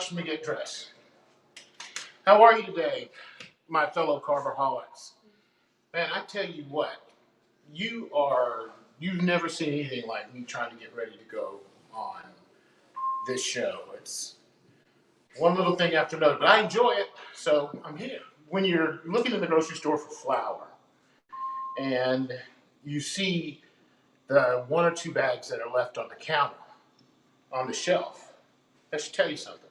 watching me get dressed. How are you today, my fellow carboholics? Man, I tell you what, you've never seen anything like me trying to get ready to go on this show. It's one little thing after another, but I enjoy it, so I'm here. When you're looking in the grocery store for flour and you see the one or two bags that are left on the counter, on the shelf, that should tell you something.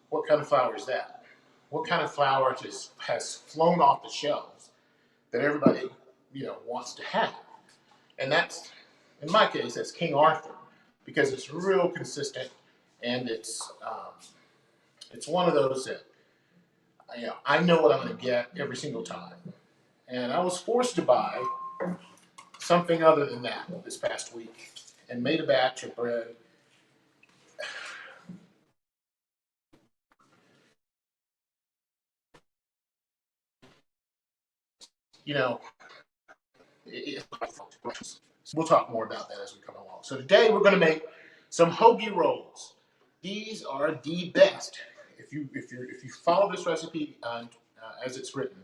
What kind of flour is that? What kind of flour just has flown off the shelves that everybody, wants to have? And that's, in my case, that's King Arthur, because it's real consistent, and it's one of those that I know what I'm going to get every single time. And I was forced to buy something other than that this past week, and made a batch of bread. We'll talk more about that as we come along. So today we're going to make some Hoagie Rolls. These are the best. If you follow this recipe as it's written,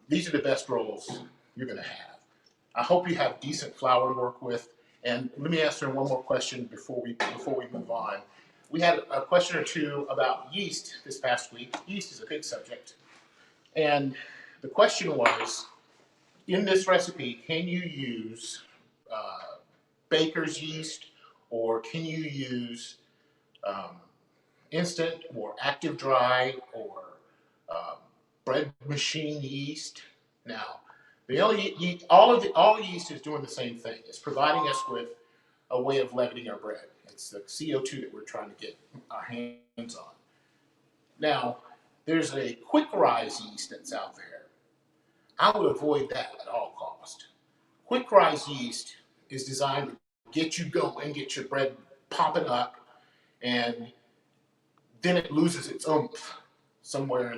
these are the best rolls you're going to have. I hope you have decent flour to work with. And let me answer one more question before we move on. We had a question or two about yeast this past week. Yeast is a big subject, and the question was, in this recipe, can you use baker's yeast, or can you use instant or active dry or bread machine yeast? Now, all yeast is doing the same thing. It's providing us with a way of leavening our bread. It's the CO2 that we're trying to get our hands on. Now, there's a quick rise yeast that's out there. I would avoid that at all cost. Quick rise yeast is designed to get you going, get your bread popping up, and then it loses its oomph somewhere,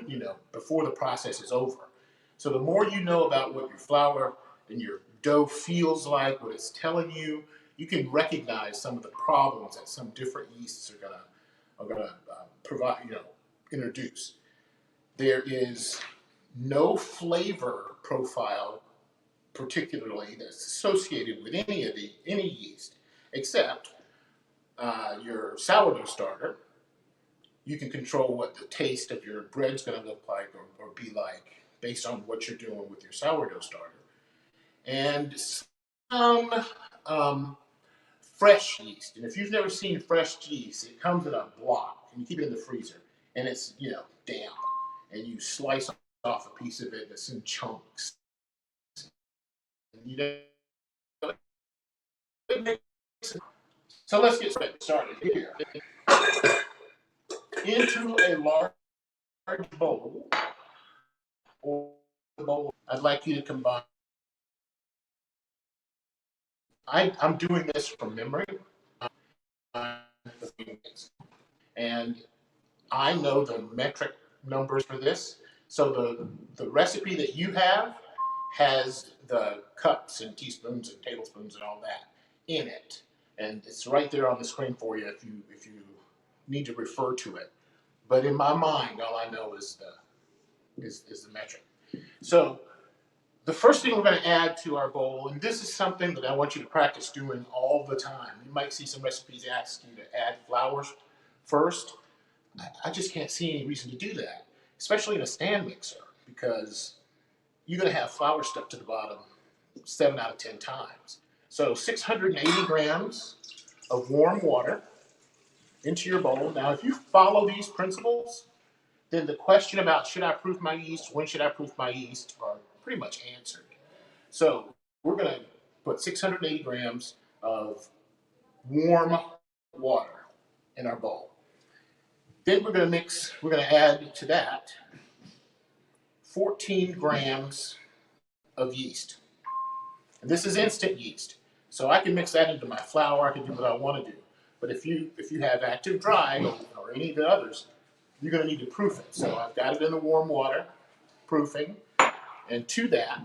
before the process is over. So the more you know about what your flour and your dough feels like, what it's telling you, you can recognize some of the problems that some different yeasts are gonna provide, introduce. There is no flavor profile particularly that's associated with any yeast, except your sourdough starter. You can control what the taste of your bread's going to look like or be like based on what you're doing with your sourdough starter. And some fresh yeast. And if you've never seen fresh yeast, it comes in a block, and you keep it in the freezer, and it's damp, and you slice off a piece of it that's in chunks. So let's get started here. Into a large bowl, I'd like you to combine. I'm doing this from memory, and I know the metric numbers for this. So the recipe that you have has the cups and teaspoons and tablespoons and all that in it, and it's right there on the screen for you if you need to refer to it. But in my mind, all I know is the metric. So the first thing we're going to add to our bowl, and this is something that I want you to practice doing all the time. You might see some recipes ask you to add flours first. I just can't see any reason to do that, especially in a stand mixer, because you're going to have flour stuck to the bottom 7 out of 10 times. So 680 grams of warm water into your bowl. Now, if you follow these principles, then the question about should I proof my yeast, when should I proof my yeast, are pretty much answered. So we're going to put 680 grams of warm water in our bowl. Then we're going to add to that 14 grams of yeast. And this is instant yeast. So I can mix that into my flour, I can do what I want to do. But if you have active dry or any of the others, you're going to need to proof it. So I've got it in the warm water, proofing, and to that,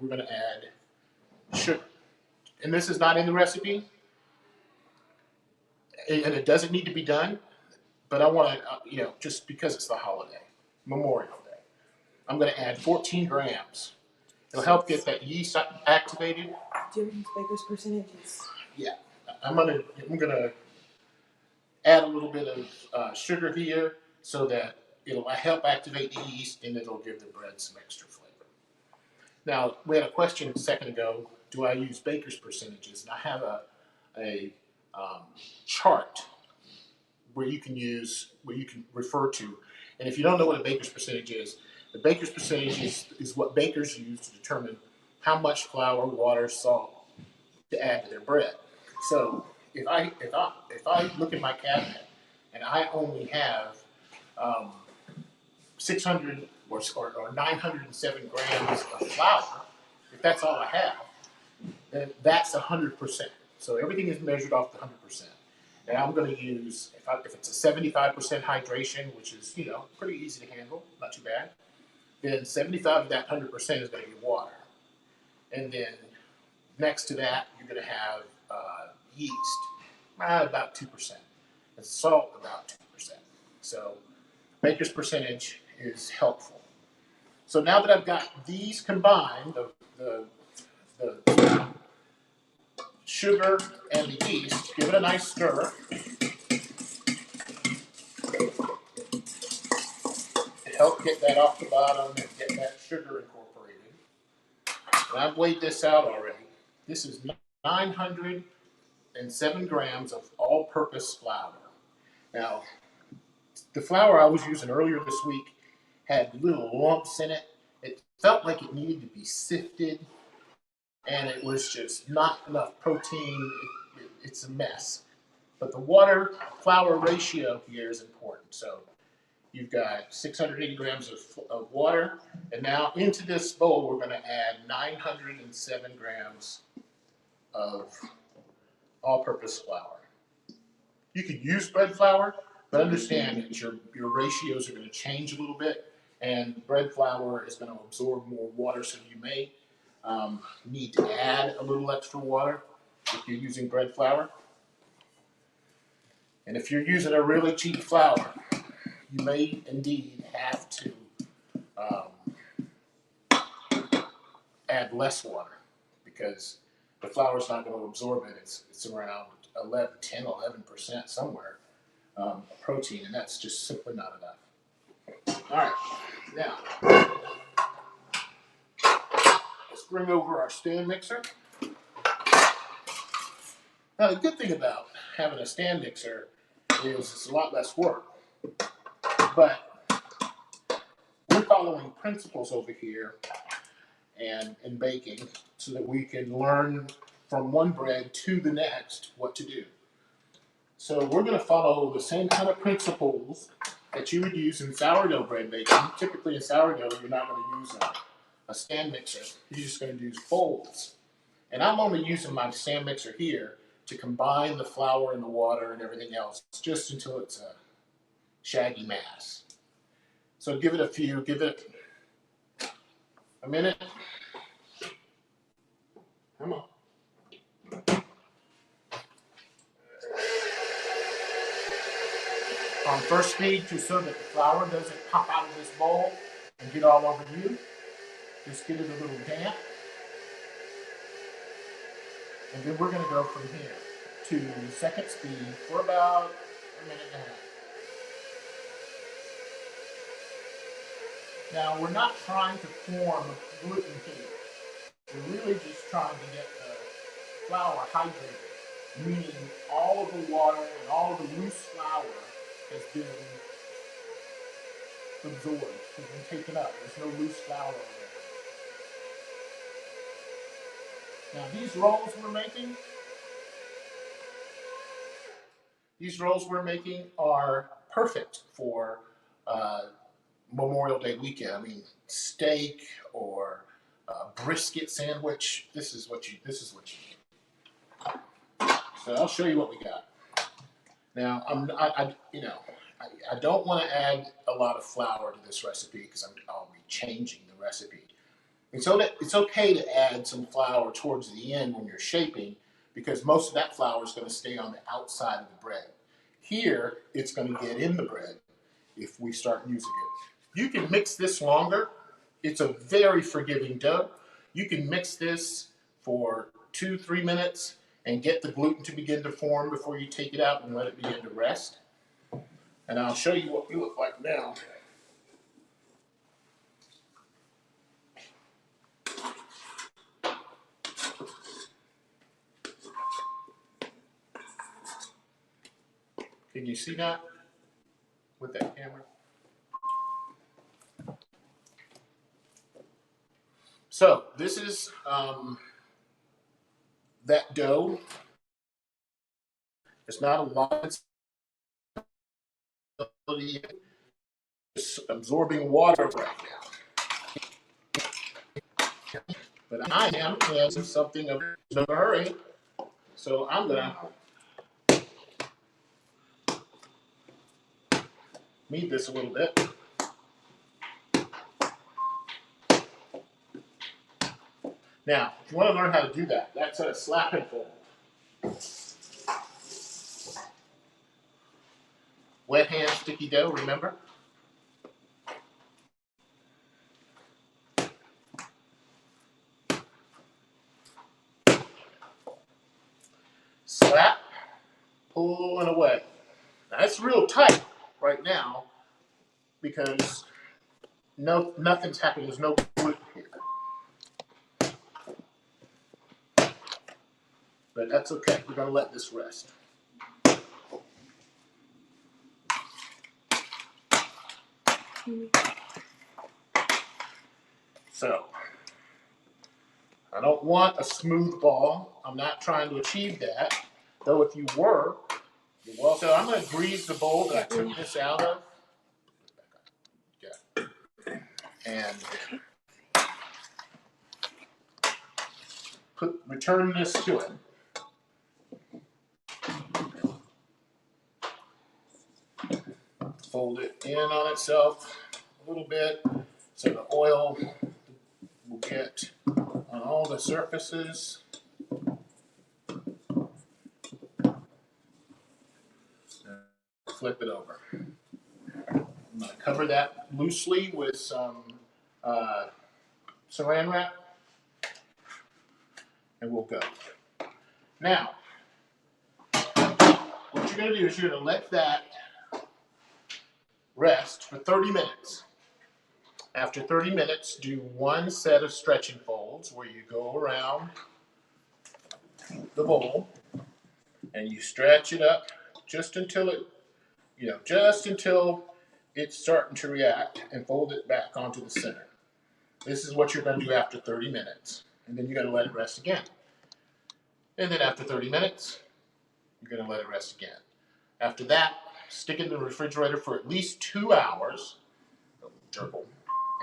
we're going to add sugar. And this is not in the recipe, and it doesn't need to be done. but I want to, just because it's the holiday, Memorial Day, I'm going to add 14 grams. It'll help get that yeast activated. Do you use baker's percentages? Yeah, I'm gonna add a little bit of sugar here so that it'll help activate the yeast and it'll give the bread some extra flavor. Now, we had a question a second ago, do I use baker's percentages? And I have a chart where you can refer to. And if you don't know what a baker's percentage is, the baker's percentage is what bakers use to determine how much flour, water, salt to add to their bread. So if I look in my cabinet and I only have 600 or 907 grams of flour, if that's all I have, then that's 100%. So everything is measured off the 100%. And I'm going to use, if it's a 75% hydration, which is, pretty easy to handle, not too bad, then 75 of that 100% is going to be water. And then next to that, you're going to have yeast, about 2%, and salt about 2%. So baker's percentage is helpful. So now that I've got these combined, the sugar and the yeast, give it a nice stir. To help get that off the bottom and get that sugar incorporated. And I've weighed this out already. This is 907 grams of all-purpose flour. Now, the flour I was using earlier this week had little lumps in it. It felt like it needed to be sifted, and it was just not enough protein. It's a mess. But the water-flour ratio here is important. So you've got 680 grams of water, and now into this bowl we're going to add 907 grams of all-purpose flour. You could use bread flour, but understand that your ratios are going to change a little bit, and bread flour is going to absorb more water, so you may need to add a little extra water if you're using bread flour. And if you're using a really cheap flour, you may indeed have to add less water because the flour is not going to absorb it. It's around 11% somewhere protein, and that's just simply not enough. All right, now let's bring over our stand mixer. Now the good thing about having a stand mixer is it's a lot less work, but we're following principles over here and in baking so that we can learn from one bread to the next what to do. So we're going to follow the same kind of principles that you would use in sourdough bread baking. Typically in sourdough, you're not going to use a stand mixer. You're just going to use bowls. And I'm only using my stand mixer here to combine the flour and the water and everything else just until it's a shaggy mass. So give it a minute. Come on. On first speed, just so that the flour doesn't pop out of this bowl and get all over you. Just get it a little damp. And then we're going to go from here to second speed for about a minute and a half. Now, we're not trying to form gluten here. We're really just trying to get the flour hydrated, meaning all of the water and all of the loose flour has been absorbed, has been taken up. There's no loose flour over there. Now, these rolls we're making are perfect for Memorial Day weekend. I mean, steak or brisket sandwich. This is what you need. So I'll show you what we got. Now, I don't want to add a lot of flour to this recipe because I'll be changing the recipe. And so it's okay to add some flour towards the end when you're shaping because most of that flour is going to stay on the outside of the bread. here it's going to get in the bread if we start using it. You can mix this longer. It's a very forgiving dough. You can mix this for 2-3 minutes and get the gluten to begin to form before you take it out and let it begin to rest. And I'll show you what we look like now. Can you see that with that camera? So this is that dough. It's not a lot. It's absorbing water right now. But I am in something of a hurry. So I'm going to knead this a little bit. Now, if you want to learn how to do that, that's a slap and fold. Wet hand, sticky dough, remember? Slap, pull, and away. Now, it's real tight right now because nothing's happening. There's no gluten here. But that's okay. We're going to let this rest. So, I don't want a smooth ball. I'm not trying to achieve that. Though if you were, you're welcome. So I'm going to grease the bowl that I took this out of. Yeah. And return this to it. Fold it in on itself a little bit so the oil will get on all the surfaces. Flip it over. I'm going to cover that loosely with some saran wrap, and we'll go. Now, what you're going to do is you're going to let that rest for 30 minutes. After 30 minutes, do one set of stretching folds where you go around the bowl and you stretch it up just until it's starting to react, and fold it back onto the center. This is what you're going to do after 30 minutes. And then you're going to let it rest again. And then after 30 minutes, you're going to let it rest again. After that, stick it in the refrigerator for at least 2 hours.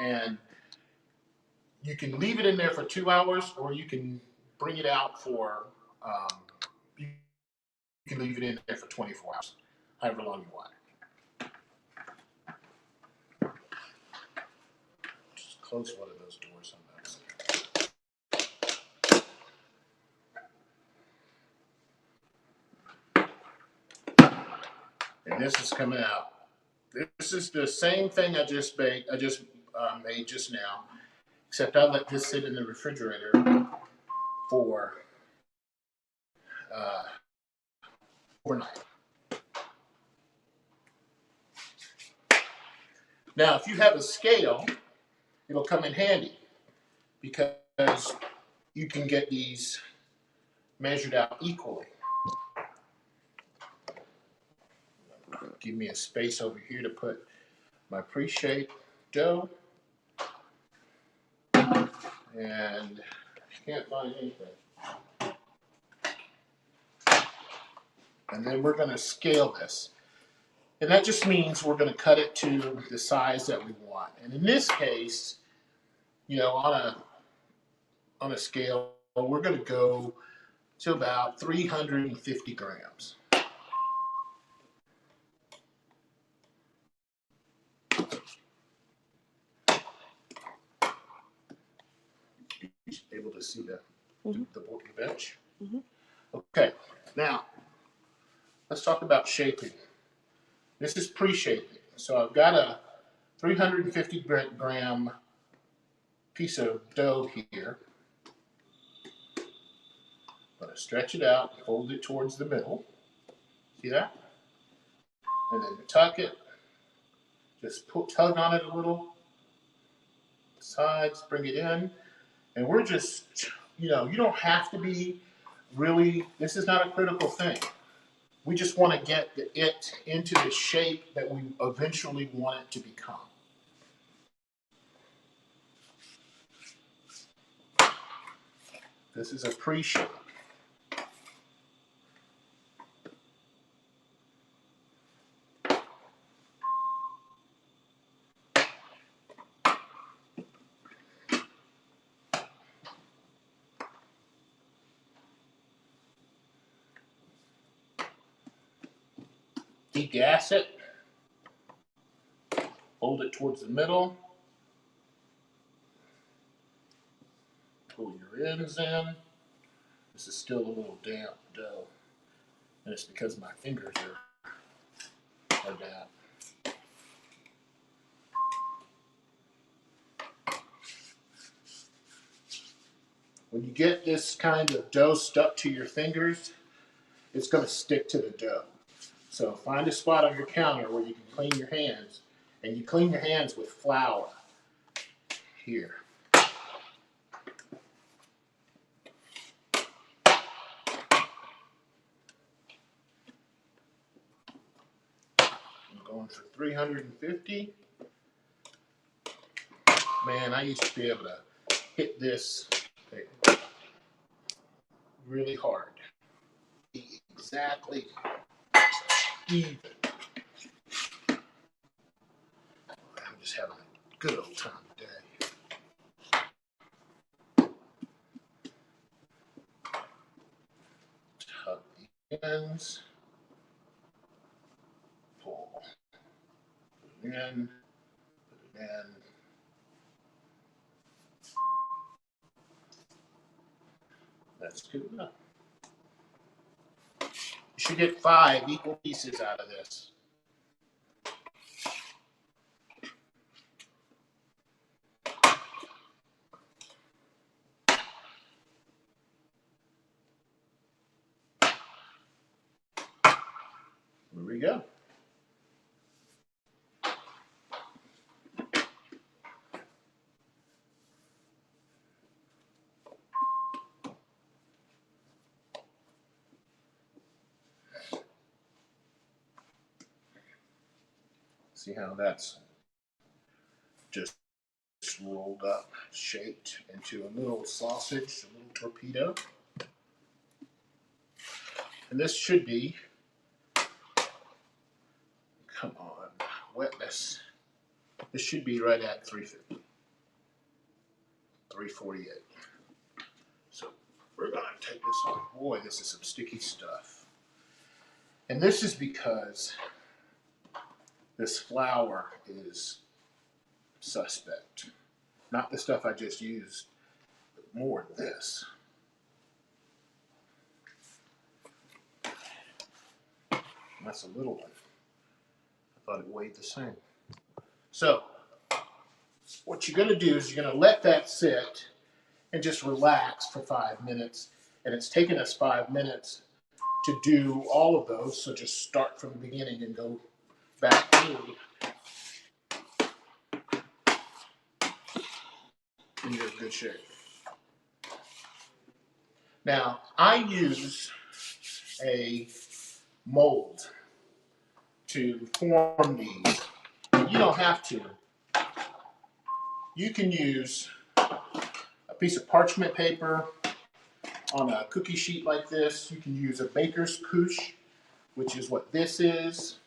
And you can leave it in there for 2 hours, or you can bring it out for, you can leave it in there for 24 hours, however long you want. Just close one of those doors on those. And this is coming out. This is the same thing I just made just now, except I let this sit in the refrigerator for overnight. Now, if you have a scale, it'll come in handy because you can get these measured out equally. Give me a space over here to put my pre-shaped dough. And can't find anything. And then we're going to scale this. And that just means we're going to cut it to the size that we want. And in this case, on a scale, we're going to go to about 350 grams. Able to see the bench? Mm-hmm. Okay, now let's talk about shaping. This is pre-shaping. So I've got a 350 gram piece of dough here. I'm going to stretch it out, fold it towards the middle. See that? And then tuck it. Just tug on it a little. Sides, bring it in. And we're just, you don't have to be really, this is not a critical thing. We just want to get it into the shape that we eventually want it to become. This is a pre-shape. Degas it. Hold it towards the middle. Pull your ends in. This is still a little damp dough. And it's because my fingers are damp. When you get this kind of dough stuck to your fingers, it's going to stick to the dough. So find a spot on your counter where you can clean your hands, and you clean your hands with flour here. I'm going for 350. Man, I used to be able to hit this really hard. Exactly even. I'm just having a good old time today. Tuck the ends. Pull. Put it in. Put it in. That's good enough. You should get 5 equal pieces out of this. Here we go. See how that's just rolled up, shaped into a little sausage, a little torpedo. And this should be, come on, wetness. This should be right at 350, 348. So we're going to take this on. Boy, this is some sticky stuff. And this is because this flour is suspect. Not the stuff I just used, but more of this. And that's a little one. I thought it weighed the same. So what you're going to do is you're going to let that sit and just relax for 5 minutes. And it's taken us 5 minutes to do all of those. So just start from the beginning and go back through. And you're in good shape. Now, I use a mold to form these. You don't have to. You can use a piece of parchment paper on a cookie sheet like this. You can use a baker's couche, which is what this is.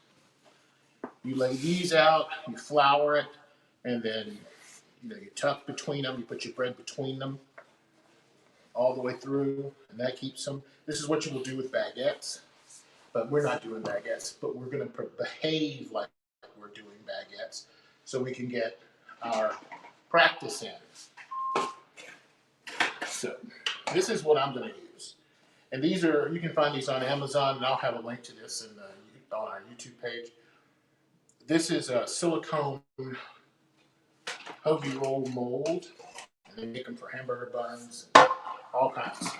You lay these out, you flour it, and then you tuck between them. You put your bread between them all the way through, and that keeps them. This is what you will do with baguettes, but we're not doing baguettes, but we're going to behave like we're doing baguettes so we can get our practice in. So this is what I'm going to use. And these are, you can find these on Amazon, and I'll have a link to this on our YouTube page. This is a silicone Hoagie roll mold. And they make them for hamburger buns and all kinds.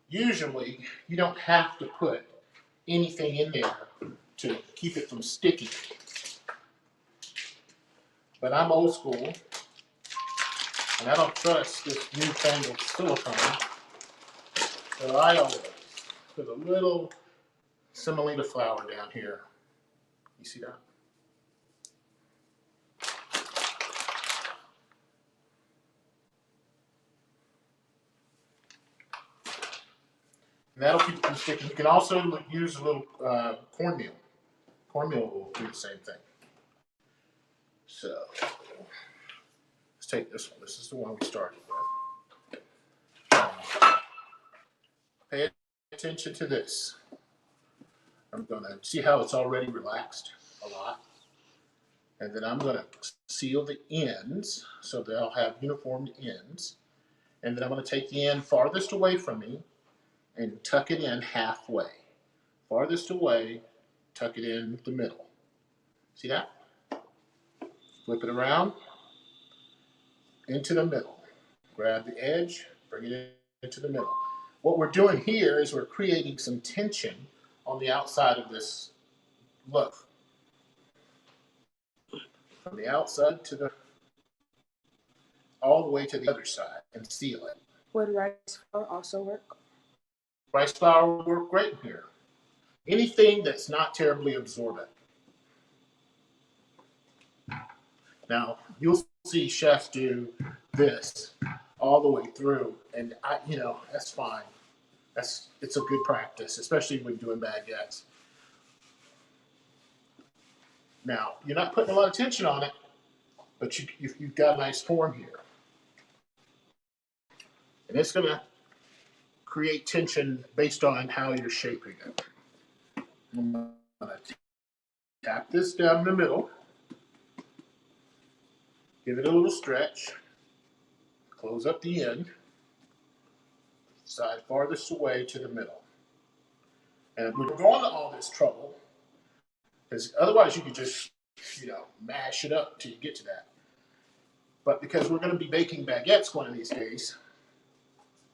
Usually, you don't have to put anything in there to keep it from sticking. But I'm old school, and I don't trust this newfangled silicone. So I always put a little semolina flour down here. You see that? And that'll keep it from sticking. You can also use a little cornmeal. Cornmeal will do the same thing. So let's take this one. This is the one we started with. Pay attention to this. I'm going to see how it's already relaxed a lot. And then I'm going to seal the ends so they'll have uniform ends. And then I'm going to take the end farthest away from me and tuck it in halfway. Farthest away, tuck it in the middle. See that? Flip it around, into the middle. Grab the edge, bring it into the middle. What we're doing here is we're creating some tension on the outside of this loaf. From the outside to the all the way to the other side and seal it. Would rice flour also work? Rice flour will work great in here. Anything that's not terribly absorbent. Now, you'll see chefs do this all the way through, and that's fine. It's a good practice, especially when doing baguettes. Now, you're not putting a lot of tension on it, but you've got a nice form here. And it's going to create tension based on how you're shaping it. I'm going to tap this down in the middle, give it a little stretch, close up the end, side farthest away to the middle. And we're going to all this trouble, because otherwise you could just, mash it up till you get to that. But because we're going to be baking baguettes one of these days,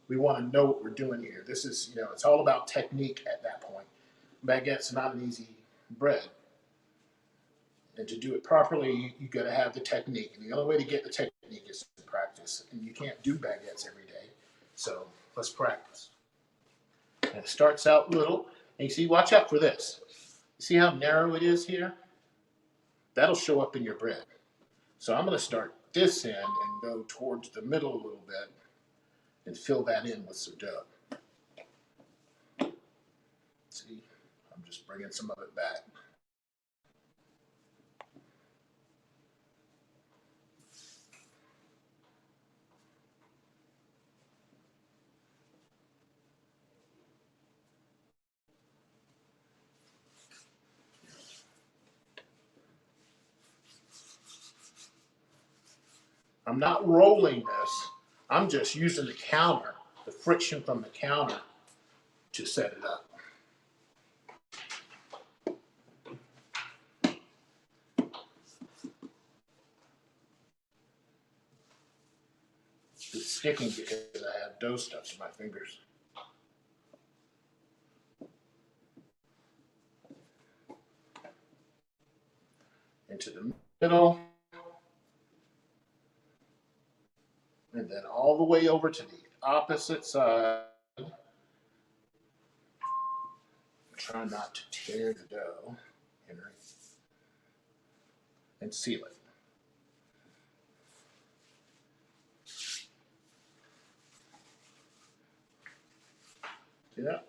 we want to know what we're doing here. This is, it's all about technique at that point. Baguette's not an easy bread. And to do it properly, you got to have the technique. And the only way to get the technique is to practice. And you can't do baguettes every day. So let's practice. And it starts out little. And you see, watch out for this. See how narrow it is here? That'll show up in your bread. So I'm going to start this end and go towards the middle a little bit and fill that in with some dough. See, I'm just bringing some of it back. I'm not rolling this. I'm just using the counter, the friction from the counter, to set it up. It's sticking because I have dough stuck in my fingers. Into the middle. And then all the way over to the opposite side. Try not to tear the dough, Henry. And seal it. See that?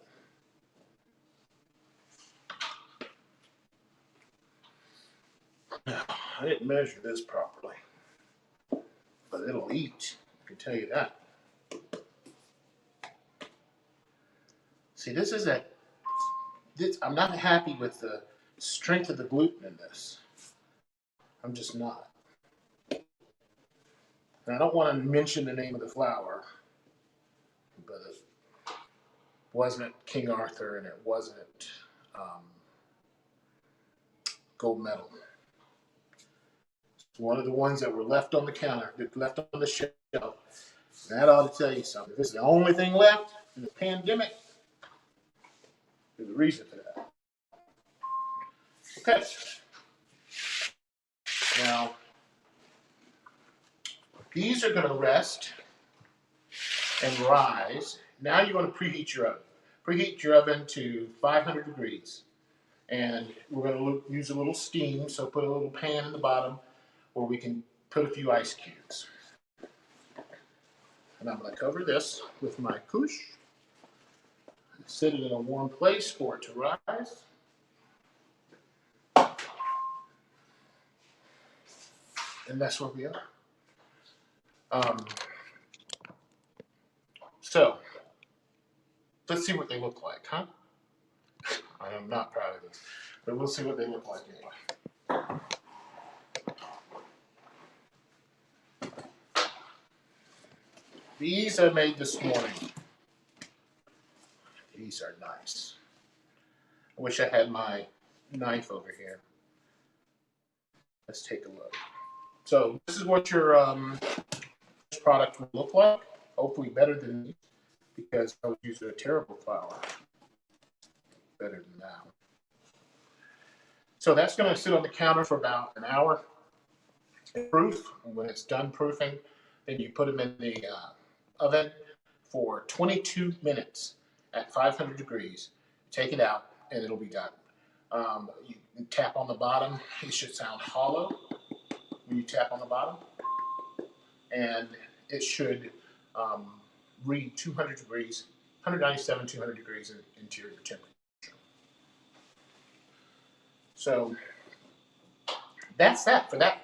Now, I didn't measure this properly, but it'll eat, I can tell you that. See, I'm not happy with the strength of the gluten in this. I'm just not. And I don't want to mention the name of the flour, but it wasn't King Arthur and it wasn't gold medal. It's one of the ones that were left on the counter, left on the shelf. That ought to tell you something. If this is the only thing left in the pandemic, there's a reason for that. Okay. Now, these are going to rest and rise. Now you want to preheat your oven. Preheat your oven to 500 degrees. And we're going to use a little steam, so put a little pan in the bottom where we can put a few ice cubes. And I'm going to cover this with my couche. Set it in a warm place for it to rise. And that's where we are. So, let's see what they look like, huh? I am not proud of these, but we'll see what they look like anyway. These I made this morning. These are nice. I wish I had my knife over here. Let's take a look. So this is what your product will look like. Hopefully better than these, because I was using a terrible flour. Better than that. So that's going to sit on the counter for about an hour. Proof. And when it's done proofing, then you put them in the oven for 22 minutes at 500 degrees. Take it out, and it'll be done. You tap on the bottom. It should sound hollow when you tap on the bottom. And it should read 200 degrees, 197, 200 degrees interior temperature. So that's that for that.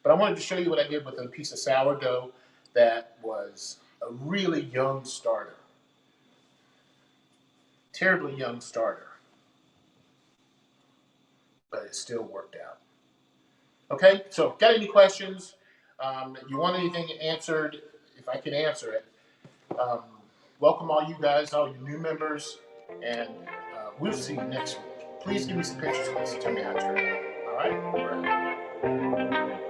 But I wanted to show you what I did with a piece of sourdough that was a really young starter. Terribly young starter. But it still worked out. Okay, so got any questions? You want anything answered? If I can answer it. Welcome all you guys, all you new members, and we'll see you next week. Please give me some pictures of this and tell me how it turned out. All right?